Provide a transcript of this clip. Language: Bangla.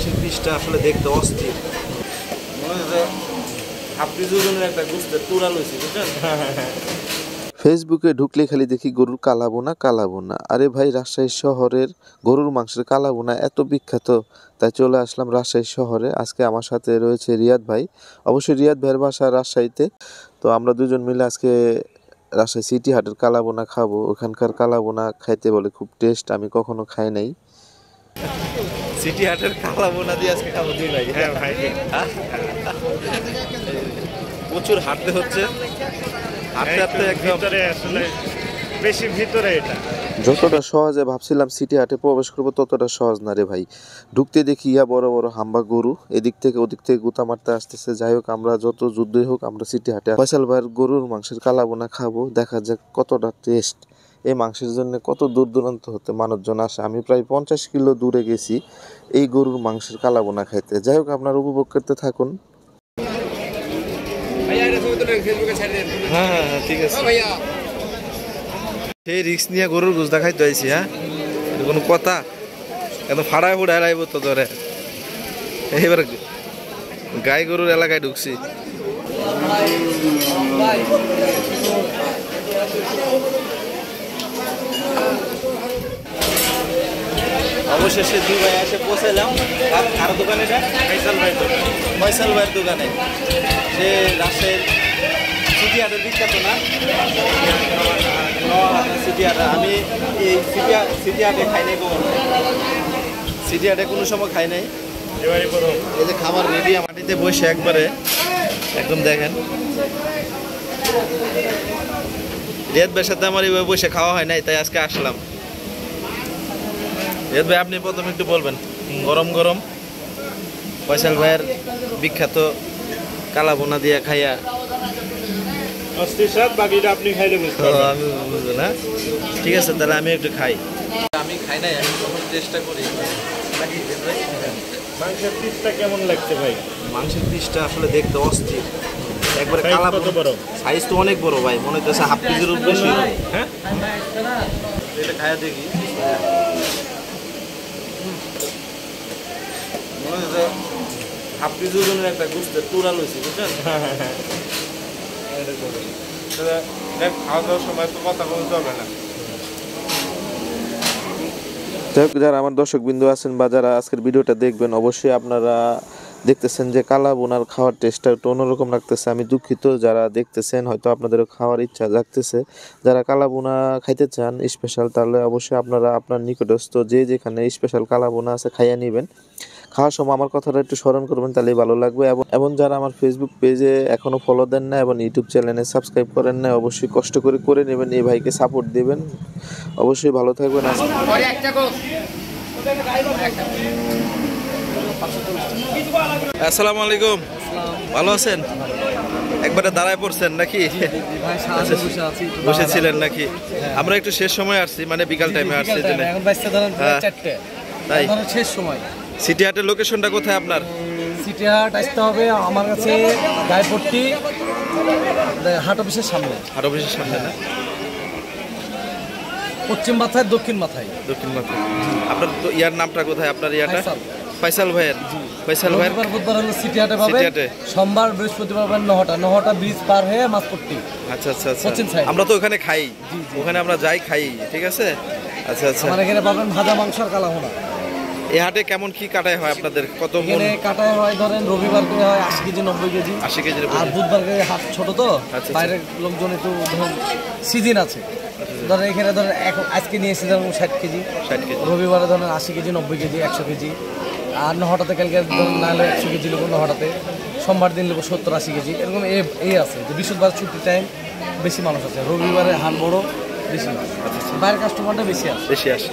মাংসের পিসটা আসলে দেখতে অস্থির, মনে হয় যে হাফ ওজনের একটা গোস্তের টুরা লইছি, বুঝছেন? ফেসবুকে ঢুকলে খালি দেখি গরুর কালাবোনা। আরে ভাই, রাজশাহী শহরের গরুর মাংসের কালাবোনা এত বিখ্যাত, তাই চলে আসলাম রাজশাহী শহরে। আজকে আমার সাথে রয়েছে রিয়াদ ভাই। অবশ্যই রিয়াদ ভাইয়ের বাসা রাজশাহীতে। তো আমরা দুজন মিলে আজকে রাজশাহী সিটি হাটের কালাবোনা খাবো। ওখানকার কালাবোনা খাইতে বলে খুব টেস্ট, আমি কখনো খাই নাই। সিটি হাটের কালাবোনা দিয়ে আজকে খাবো দুই ভাই। হ্যাঁ ভাই, প্রচুর হাঁটতে হচ্ছে, হাঁটতে হাঁটতে একদম ভিতরে আসলে বেশি ভিতরে। এটা যতটা সহজে ভাবছিলাম সিটি হাটে প্রবেশ করবো, ততটা সহজ না রে ভাই। ঢুকতে দেখি ইয়া বড় বড় হাম্বা গরু, এদিক থেকে ওদিক থেকে গুতা মারতে আসতেছে। যাই হোক, আমরা যত যুদ্ধই হোক আমরা সিটি হাটে ফয়সাল ভাইয়ের গরুর মাংসের কালাবোনা খাবো, দেখা যাক কতটা টেস্ট। এই মাংসের জন্য কত দূর দূরান্ত হতে মানুষজন আসে। আমি প্রায় 50 কিলো দূরে গেছি এই গরুর মাংসের কালাবোনা খাইতে। যাই হোক, আপনারা উপভোগ করতে থাকুন। হ্যাঁ, ঠিক আছে। সেই রিক্স নিয়ে গরুর গোস দেখাইতে আইছি। হ্যাঁ, কোনো কথা একদম ফাড়ায় ফুড়ায় লাইব তো ধরে। এইবার গাই গরুর এলাকায় ঢুকছি। অবশেষে দুই ভাই এসে পৌঁছাইলাম। কার দোকানে? ফয়সাল ভাইয়ের দোকানে। সে রাজশাহীর সিটি হাটের বিখ্যাত না, সিটি হাট। আমি এই সিটি হাটে খাই নাই, সিটি হাটে কোনো সময় খাই নাই। এই যে খাবার রেডি, মাটিতে বসে একবারে একদম দেখেন। রিয়াদ ভাইয়ের সাথে আমার এইভাবে বসে খাওয়া হয় নাই, তাই আজকে আসলাম। রিয়াদ ভাই, আপনি প্রথমে একটু বলবেন। গরম গরম ফয়সাল ভাইয়ের বিখ্যাত কালাবোনা দিয়ে খাইয়া বাকিটা আপনি খাইলে বুঝতে পারবেন। আমি বুঝবো না, ঠিক আছে, তাহলে আমি একটু খাই। আমি খাই নাই, আমি কখন চেষ্টা করি। মাংসের পিসটা কেমন লাগছে ভাই? মাংসের পিসটা আসলে দেখতে অস্থির, একবারে কালা বড়। সাইজ তো অনেক বড় ভাই, মনে হচ্ছে হাফ কেজির বেশি। হ্যাঁ, এটা খাইয়া দেখি। মনে হচ্ছে হাফ কেজি ওজনের একটা গোস্তের টুরা লইছি, বুঝছেন? খাওয়া দাওয়ার সময় তো কথা বলতে হবে না। যাই হোক, যারা আমার দর্শক বিন্দু আছেন বা যারা আজকের ভিডিওটা দেখবেন, অবশ্যই আপনারা দেখতেছেন যে কালাবোনার খাওয়ার টেস্টটা একটু অন্যরকম লাগতেছে। আমি দুঃখিত, যারা দেখতেছেন হয়তো আপনাদেরও খাওয়ার ইচ্ছা জাগতেছে। যারা কালাবোনা খাইতে চান স্পেশাল, তাহলে অবশ্যই আপনারা আপনার নিকটস্থ যে যেখানে স্পেশাল কালাবোনা আছে খাইয়া নেবেন। খাওয়ার সময় আমার কথাটা একটু স্মরণ করবেন, তাহলেই ভালো লাগবে। এবং যারা আমার ফেসবুক পেজে এখনও ফলো দেন না এবং ইউটিউব চ্যানেলে সাবস্ক্রাইব করেন না, অবশ্যই কষ্ট করে নেবেন, এই ভাইকে সাপোর্ট দেবেন। অবশ্যই ভালো থাকবেন। আসসালামু আলাইকুম, ভালো আছেন? একবারে দাঁড়ায় পড়ছেন নাকি? বসেছিলেন নাকি? আমরা একটু শেষ সময় আসছি, মানে বিকাল টাইমে আসছি। তাই শেষ সময়। সিটি হাটের লোকেশনটা কোথায় আপনার? সিটি হাট আসতে হবে আমার কাছে গাইপট্টি হাট অফিসের সামনে। হাট অফিসের সামনে না? পশ্চিম মাথায় দক্ষিণ মাথায়। দক্ষিণ মাথায়। আপনার ইয়ার নামটা কোথায়? আপনার ইয়াটা? ফয়সাল ভাইয়ের। ফয়সাল ভাইয়ের বুধবার হলো সিটি হাটে পাবেন, সোমবার বৃহস্পতিবার পাবেন নহটা ব্রিজ পার হয়ে মাছপট্টি। আচ্ছা আচ্ছা আচ্ছা, আমরা তো ওখানে খাই, ওখানে আমরা যাই খাই, ঠিক আছে। আচ্ছা আচ্ছা, আমার এখানে পাবেন ভাজা মাংস আর কালাভুনা। এই হাটে কেমন কি কাটাই হয় আপনাদের? কত এখানে কাটাই হয় ধরেন রবিবার করে হয় 80 কেজি 90 কেজি। 80 কেজির। আর বুধবার করে হাট ছোট তো, বাইরের লোকজন একটু ধরুন সিজন আছে, ধরেন এখানে ধরেন আজকে নিয়েছি ধরুন 60 কেজি, রবিবারে ধরেন 80 কেজি 90 কেজি 100 কেজি। আর নহটাতে কালকে ধরুন নাহলে 100 কেজি নেবো নহটাতে, সোমবার দিন নেবো 70-80 কেজি, এরকম এই আছে যে বৃহস্পতিবার ছুটির টাইম বেশি মানুষ আছে, রবিবারে হাট বড় বেশি, বাইরের কাস্টমারটা বেশি আসে।